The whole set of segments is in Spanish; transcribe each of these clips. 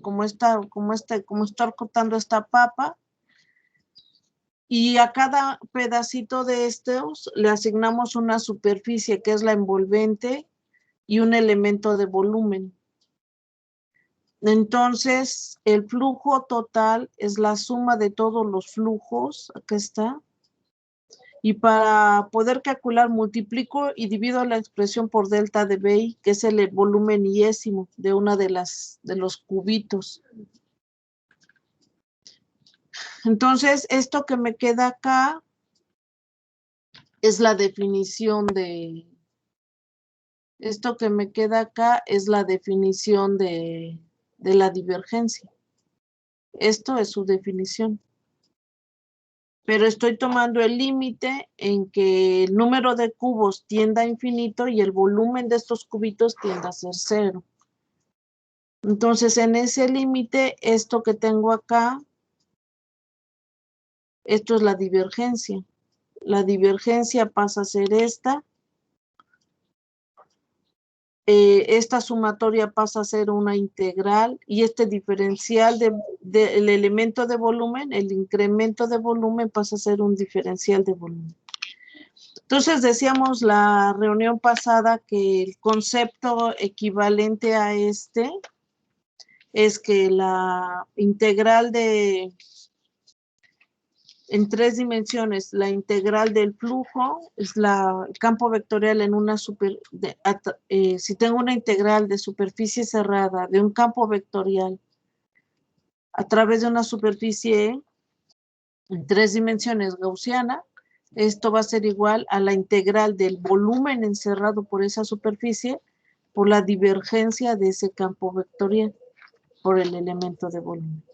como estoy cortando esta papa, y a cada pedacito de estos le asignamos una superficie que es la envolvente y un elemento de volumen. Entonces, el flujo total es la suma de todos los flujos, acá está, y para poder calcular multiplico y divido la expresión por delta de BI, que es el volumen iésimo de una de los cubitos. Entonces, esto que me queda acá es la definición de... Esto que me queda acá es la definición de la divergencia. Esto es su definición. Pero estoy tomando el límite en que el número de cubos tienda a infinito y el volumen de estos cubitos tienda a ser cero. Entonces, en ese límite, esto que tengo acá, esto es la divergencia. La divergencia pasa a ser esta. Esta sumatoria pasa a ser una integral y este diferencial del elemento de volumen, el incremento de volumen pasa a ser un diferencial de volumen. Entonces decíamos la reunión pasada que el concepto equivalente a este es que la integral en 3 dimensiones, la integral del flujo es el campo vectorial en una si tengo una integral de superficie cerrada de un campo vectorial a través de una superficie en 3 dimensiones gaussiana, esto va a ser igual a la integral del volumen encerrado por esa superficie por la divergencia de ese campo vectorial por el elemento de volumen.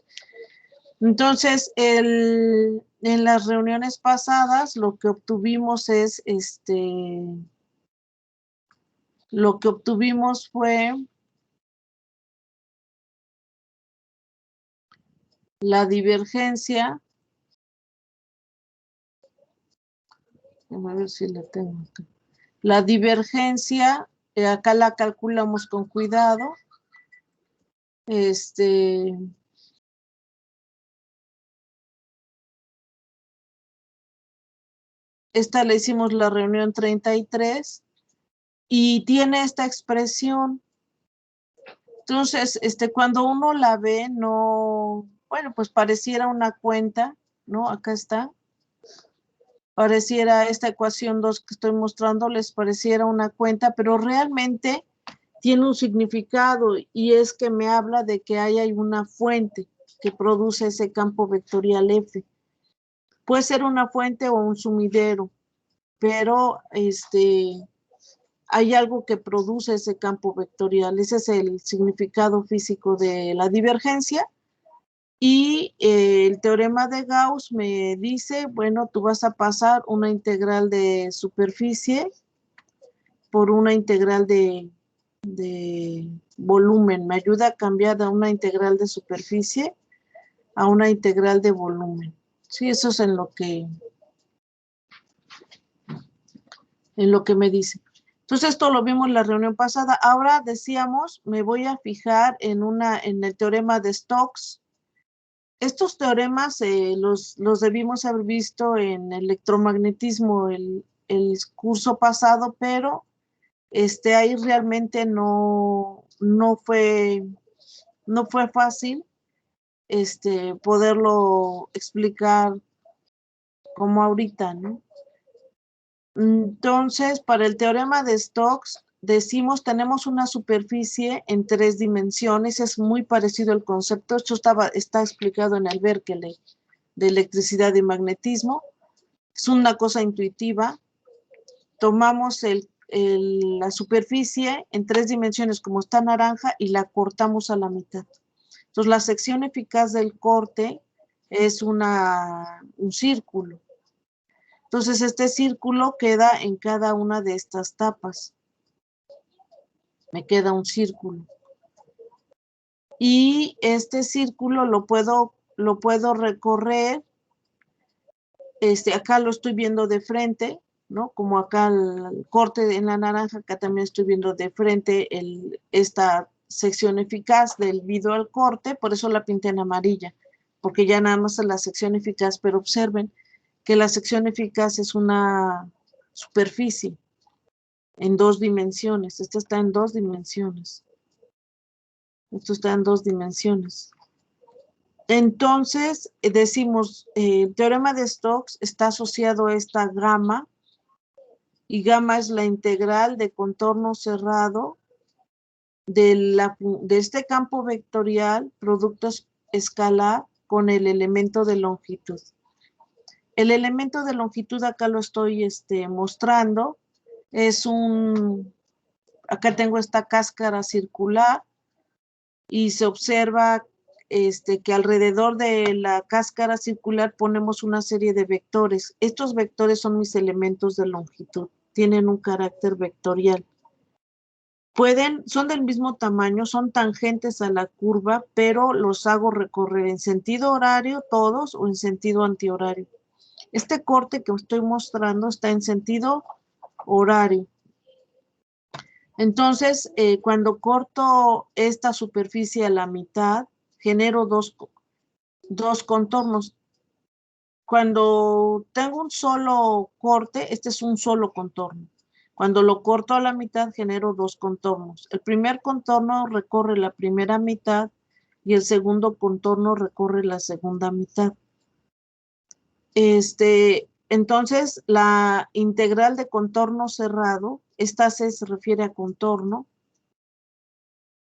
Entonces, en las reuniones pasadas, lo que obtuvimos fue la divergencia. Vamos a ver si la tengo acá. La divergencia, acá la calculamos con cuidado. Esta le hicimos la reunión 33 y tiene esta expresión. Entonces, cuando uno la ve, no, bueno, pues pareciera una cuenta, ¿no? Acá está. Pareciera esta ecuación 2 que estoy mostrando, les pareciera una cuenta, pero realmente tiene un significado y es que me habla de que hay una fuente que produce ese campo vectorial F. Puede ser una fuente o un sumidero, pero hay algo que produce ese campo vectorial. Ese es el significado físico de la divergencia. Y el teorema de Gauss me dice, bueno, tú vas a pasar una integral de superficie por una integral de volumen. Me ayuda a cambiar de una integral de superficie a una integral de volumen. Sí, eso es en lo que me dice. Entonces, esto lo vimos en la reunión pasada. Ahora decíamos, me voy a fijar en el teorema de Stokes. Estos teoremas los debimos haber visto en electromagnetismo el curso pasado, pero ahí realmente no fue fácil poderlo explicar como ahorita, ¿no? Entonces, para el teorema de Stokes, decimos, tenemos una superficie en 3 dimensiones, es muy parecido al concepto, esto está explicado en el Berkeley de electricidad y magnetismo, es una cosa intuitiva, tomamos la superficie en 3 dimensiones como está naranja y la cortamos a la mitad. Entonces, la sección eficaz del corte es un círculo. Entonces, este círculo queda en cada una de estas tapas. Me queda un círculo. Y este círculo lo puedo recorrer. Acá lo estoy viendo de frente, ¿no? Como acá el corte en la naranja, acá también estoy viendo de frente esta sección eficaz debido al corte, por eso la pinté en amarilla, porque ya nada más es la sección eficaz, pero observen que la sección eficaz es una superficie en 2 dimensiones. Esta está en 2 dimensiones. Esto está en 2 dimensiones. Entonces, decimos, el teorema de Stokes está asociado a esta gamma, y gamma es la integral de contorno cerrado de este campo vectorial, producto escalar con el elemento de longitud. El elemento de longitud acá lo estoy mostrando. Es acá tengo esta cáscara circular y se observa que alrededor de la cáscara circular ponemos una serie de vectores. Estos vectores son mis elementos de longitud, tienen un carácter vectorial. Son del mismo tamaño, son tangentes a la curva, pero los hago recorrer en sentido horario todos o en sentido antihorario. Este corte que estoy mostrando está en sentido horario. Entonces, cuando corto esta superficie a la mitad, genero dos contornos. Cuando tengo un solo corte, este es un solo contorno. Cuando lo corto a la mitad, genero 2 contornos. El primer contorno recorre la primera mitad y el segundo contorno recorre la segunda mitad. Entonces, la integral de contorno cerrado, esta C se refiere a contorno,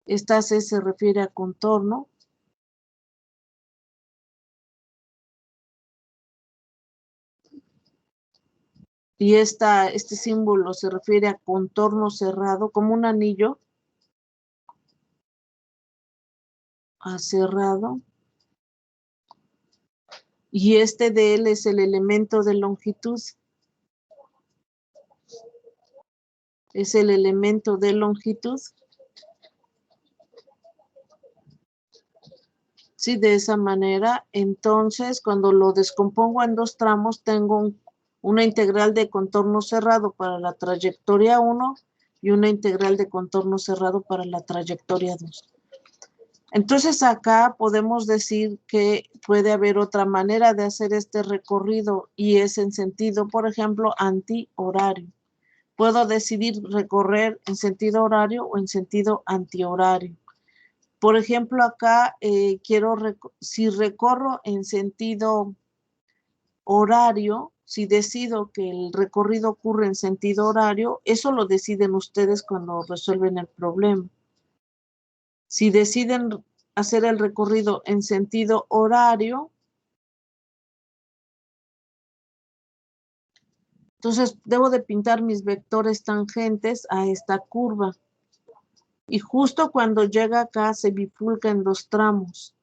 esta C se refiere a contorno, y este símbolo se refiere a contorno cerrado, como un anillo cerrado, y este de él es el elemento de longitud. Es el elemento de longitud. Sí, de esa manera. Entonces, cuando lo descompongo en 2 tramos, tengo una integral de contorno cerrado para la trayectoria 1 y una integral de contorno cerrado para la trayectoria 2. Entonces, acá podemos decir que puede haber otra manera de hacer este recorrido y es en sentido, por ejemplo, antihorario. Puedo decidir recorrer en sentido horario o en sentido antihorario. Por ejemplo, acá si recorro en sentido horario, si decido que el recorrido ocurre en sentido horario, eso lo deciden ustedes cuando resuelven el problema. Si deciden hacer el recorrido en sentido horario, entonces debo de pintar mis vectores tangentes a esta curva. Y justo cuando llega acá se bifurca en 2 tramos.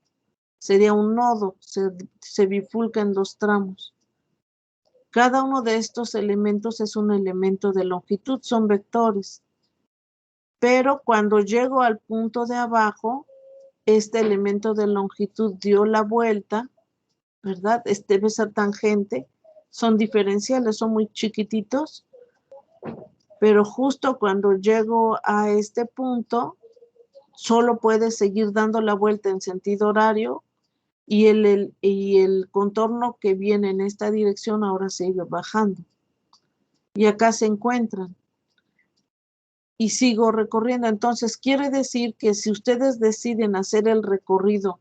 Sería un nodo, se bifurca en 2 tramos. Cada uno de estos elementos es un elemento de longitud, son vectores. Pero cuando llego al punto de abajo, este elemento de longitud dio la vuelta, ¿verdad? Debe ser tangente. Son diferenciales, son muy chiquititos. Pero justo cuando llego a este punto, solo puede seguir dando la vuelta en sentido horario y el contorno que viene en esta dirección ahora sigue bajando. Y acá se encuentran. Y sigo recorriendo. Entonces, quiere decir que si ustedes deciden hacer el recorrido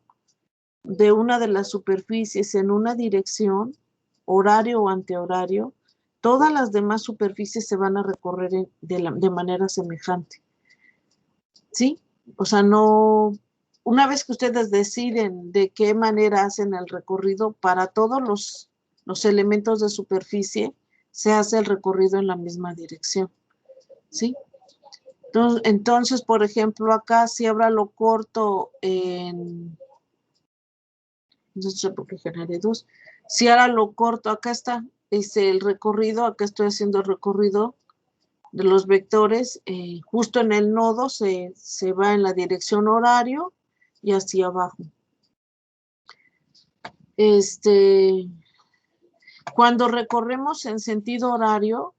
de una de las superficies en una dirección, horario o antihorario, todas las demás superficies se van a recorrer de manera semejante. ¿Sí? O sea, no, una vez que ustedes deciden de qué manera hacen el recorrido, para todos los elementos de superficie, se hace el recorrido en la misma dirección. ¿Sí? Entonces, por ejemplo, acá si ahora lo corto no sé por qué generé 2. Si ahora lo corto, acá está, el recorrido, acá estoy haciendo el recorrido de los vectores, justo en el nodo se va en la dirección horario y hacia abajo. Cuando recorremos en sentido horario,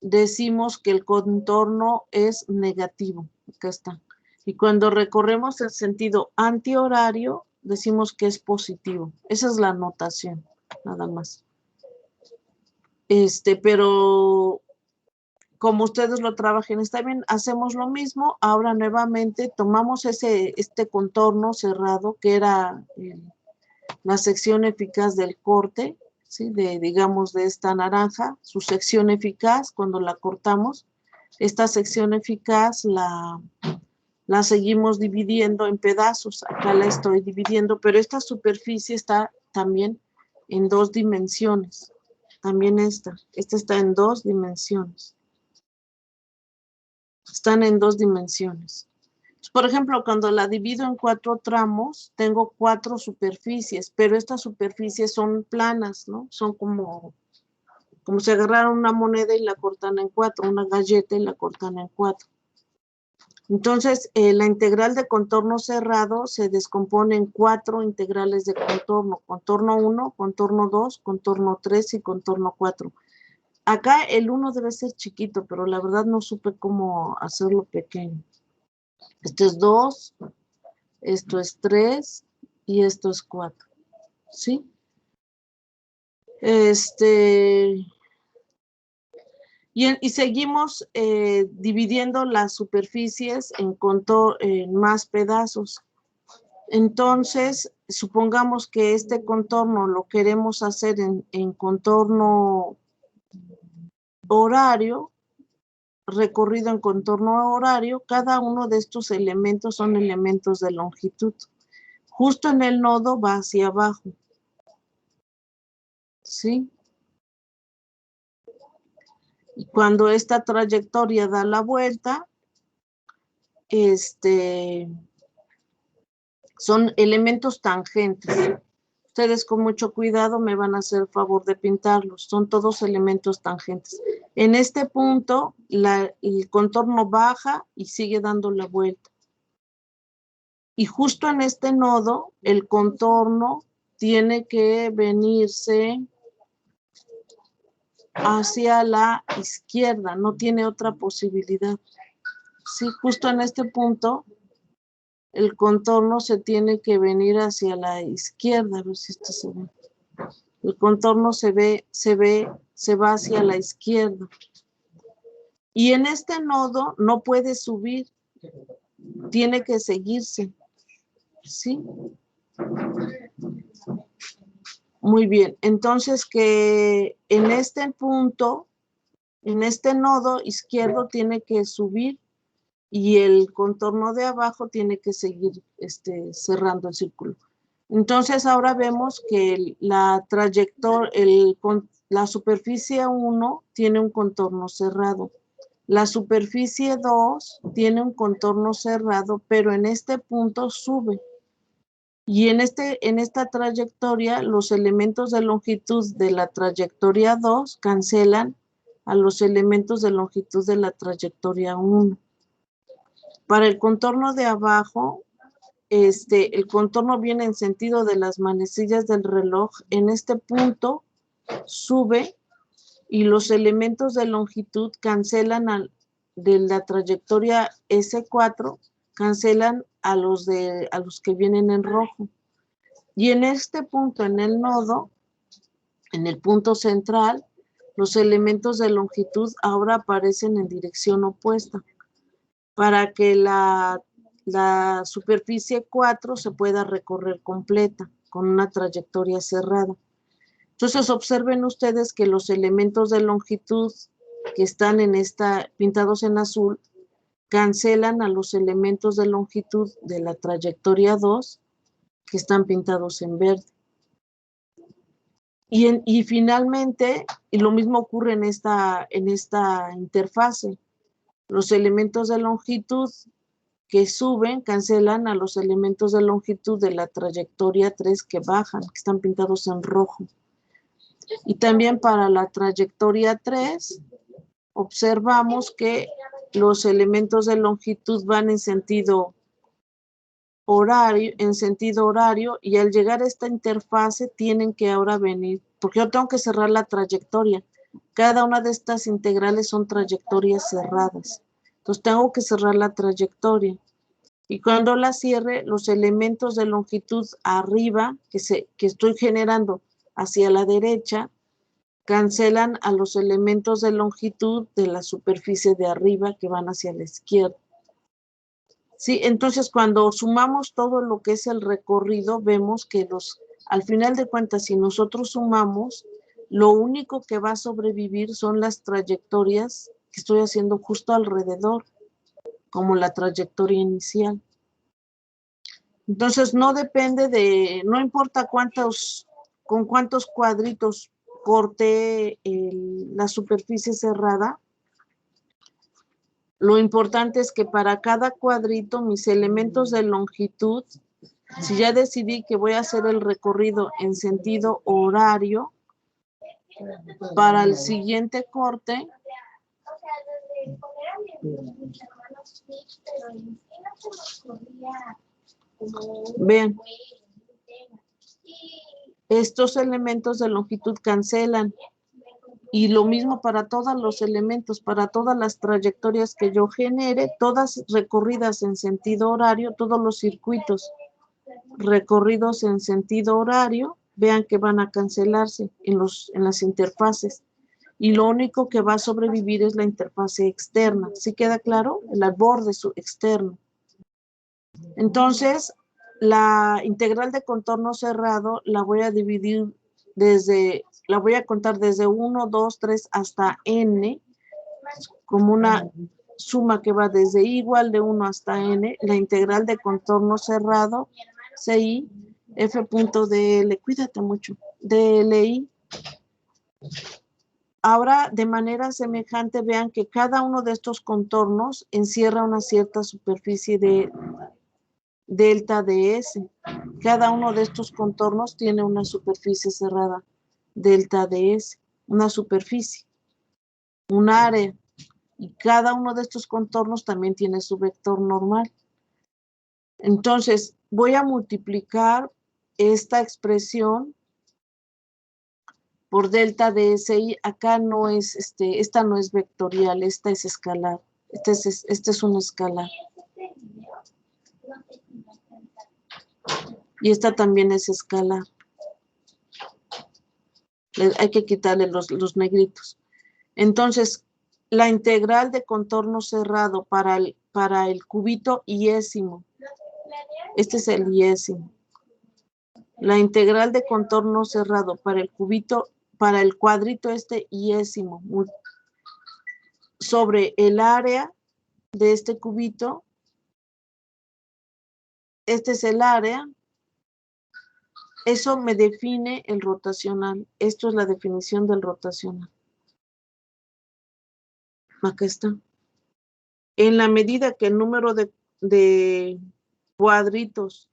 decimos que el contorno es negativo. Acá está. Y cuando recorremos el sentido antihorario, decimos que es positivo. Esa es la notación, nada más. Pero como ustedes lo trabajen, está bien, hacemos lo mismo. Ahora nuevamente tomamos este contorno cerrado, que era la sección eficaz del corte, ¿sí? Digamos, de esta naranja, su sección eficaz, cuando la cortamos, esta sección eficaz la seguimos dividiendo en pedazos. Acá la estoy dividiendo, pero esta superficie está también en 2 dimensiones. También esta está en 2 dimensiones. Están en 2 dimensiones. Por ejemplo, cuando la divido en 4 tramos, tengo 4 superficies, pero estas superficies son planas, ¿no? Son como si agarraran una moneda y la cortan en 4, una galleta y la cortan en 4. Entonces, la integral de contorno cerrado se descompone en 4 integrales de contorno. Contorno 1, contorno 2, contorno 3 y contorno 4. Acá el 1 debe ser chiquito, pero la verdad no supe cómo hacerlo pequeño. Esto es 2, esto es 3 y esto es 4. ¿Sí? Y seguimos dividiendo las superficies en más pedazos. Entonces, supongamos que este contorno lo queremos hacer en contorno horario, recorrido en contorno horario. Cada uno de estos elementos son elementos de longitud. Justo en el nodo va hacia abajo. ¿Sí? Y cuando esta trayectoria da la vuelta, son elementos tangentes. Ustedes con mucho cuidado me van a hacer favor de pintarlos. Son todos elementos tangentes. En este punto, el contorno baja y sigue dando la vuelta. Y justo en este nodo, el contorno tiene que venirse hacia la izquierda. No tiene otra posibilidad. Sí, justo en este punto, el contorno se tiene que venir hacia la izquierda. A ver si esto se ve. El contorno se va hacia la izquierda. Y en este nodo no puede subir, tiene que seguirse. ¿Sí? Muy bien. Entonces que en este punto, en este nodo izquierdo tiene que subir y el contorno de abajo tiene que seguir cerrando el círculo. Entonces ahora vemos que la trayectoria, la superficie 1 tiene un contorno cerrado. La superficie 2 tiene un contorno cerrado, pero en este punto sube. Y en esta trayectoria, los elementos de longitud de la trayectoria 2 cancelan a los elementos de longitud de la trayectoria 1. Para el contorno de abajo, el contorno viene en sentido de las manecillas del reloj. En este punto sube y los elementos de longitud cancelan de la trayectoria S4, cancelan a los que vienen en rojo. Y en este punto, en el nodo, en el punto central, los elementos de longitud ahora aparecen en dirección opuesta para que la superficie 4 se pueda recorrer completa con una trayectoria cerrada. Entonces observen ustedes que los elementos de longitud que están pintados en azul cancelan a los elementos de longitud de la trayectoria 2 que están pintados en verde. Y finalmente, y lo mismo ocurre en esta interfase, los elementos de longitud que suben cancelan a los elementos de longitud de la trayectoria 3 que bajan, que están pintados en rojo. Y también para la trayectoria 3, observamos que los elementos de longitud van en sentido horario, y al llegar a esta interfase tienen que ahora venir, porque yo tengo que cerrar la trayectoria. Cada una de estas integrales son trayectorias cerradas. Entonces tengo que cerrar la trayectoria. Y cuando la cierre, los elementos de longitud arriba que estoy generando hacia la derecha, cancelan a los elementos de longitud de la superficie de arriba que van hacia la izquierda. Sí, entonces cuando sumamos todo lo que es el recorrido, vemos que al final de cuentas, si nosotros sumamos, lo único que va a sobrevivir son las trayectorias que estoy haciendo justo alrededor, como la trayectoria inicial. Entonces no depende no importa con cuántos cuadritos corté la superficie cerrada, lo importante es que para cada cuadrito mis elementos de longitud, si ya decidí que voy a hacer el recorrido en sentido horario, para el siguiente corte, vean, estos elementos de longitud cancelan. Y lo mismo para todos los elementos, para todas las trayectorias que yo genere, todas recorridas en sentido horario, todos los circuitos recorridos en sentido horario, vean que van a cancelarse en las interfaces. Y lo único que va a sobrevivir es la interfase externa. ¿Sí queda claro? El borde externo. Entonces, la integral de contorno cerrado la voy a dividir la voy a contar desde 1, 2, 3 hasta n, como una suma que va desde igual de 1 hasta n, la integral de contorno cerrado, CI, f.dl, cuídate mucho, dli. Ahora, de manera semejante, vean que cada uno de estos contornos encierra una cierta superficie de delta ds. Cada uno de estos contornos tiene una superficie cerrada, delta ds, una superficie, un área. Y cada uno de estos contornos también tiene su vector normal. Entonces, voy a multiplicar esta expresión por delta DSI. Acá no es, esta no es vectorial, esta es escalar. Este es un escalar. Y esta también es escalar. Hay que quitarle los negritos. Entonces, la integral de contorno cerrado para el cubito iésimo. Este es el iésimo. La integral de contorno cerrado para el cuadrito iésimo, sobre el área de este cubito. Este es el área. Eso me define el rotacional. Esto es la definición del rotacional. Acá está. En la medida que el número de cuadritos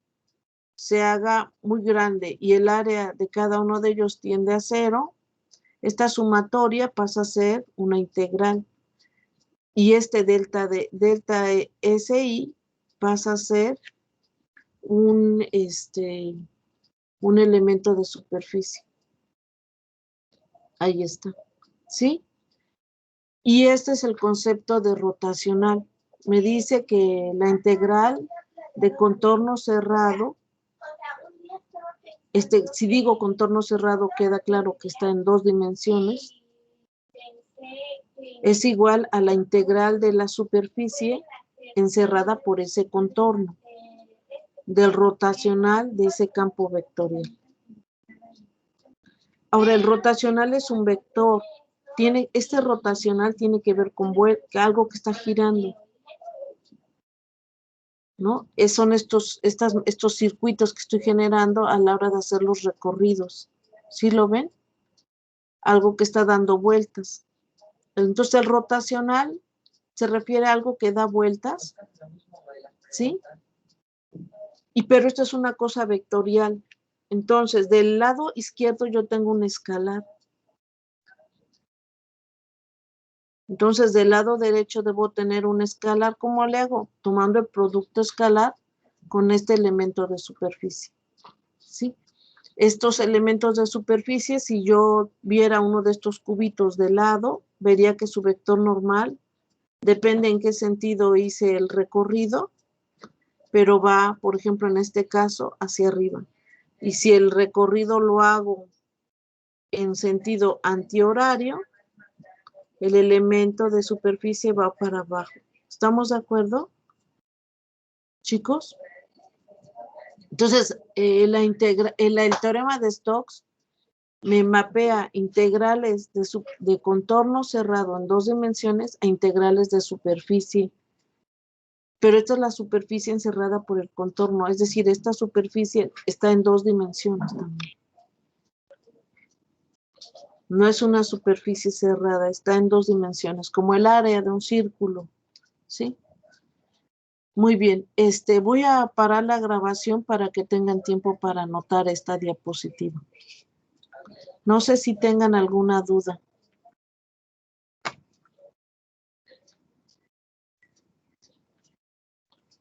se haga muy grande y el área de cada uno de ellos tiende a 0, esta sumatoria pasa a ser una integral. Y delta SI pasa a ser un elemento de superficie. Ahí está. ¿Sí? Y este es el concepto de rotacional. Me dice que la integral de contorno cerrado, si digo contorno cerrado, queda claro que está en 2 dimensiones, es igual a la integral de la superficie encerrada por ese contorno, del rotacional de ese campo vectorial. Ahora, el rotacional es un vector. Este rotacional tiene que ver con algo que está girando, ¿no? Son estos circuitos que estoy generando a la hora de hacer los recorridos. ¿Sí lo ven? Algo que está dando vueltas. Entonces, el rotacional se refiere a algo que da vueltas, ¿sí? Pero esto es una cosa vectorial. Entonces, del lado izquierdo yo tengo un escalar. Entonces, del lado derecho debo tener un escalar. ¿Cómo le hago? Tomando el producto escalar con este elemento de superficie. ¿Sí? Estos elementos de superficie, si yo viera uno de estos cubitos de lado, vería que su vector normal, depende en qué sentido hice el recorrido, pero va, por ejemplo, en este caso, hacia arriba. Y si el recorrido lo hago en sentido antihorario, el elemento de superficie va para abajo. ¿Estamos de acuerdo, chicos? Entonces, el teorema de Stokes me mapea integrales de contorno cerrado en 2 dimensiones a integrales de superficie. Pero esta es la superficie encerrada por el contorno, es decir, esta superficie está en 2 dimensiones también. No es una superficie cerrada, está en 2 dimensiones, como el área de un círculo, ¿sí? Muy bien, voy a parar la grabación para que tengan tiempo para anotar esta diapositiva. No sé si tengan alguna duda.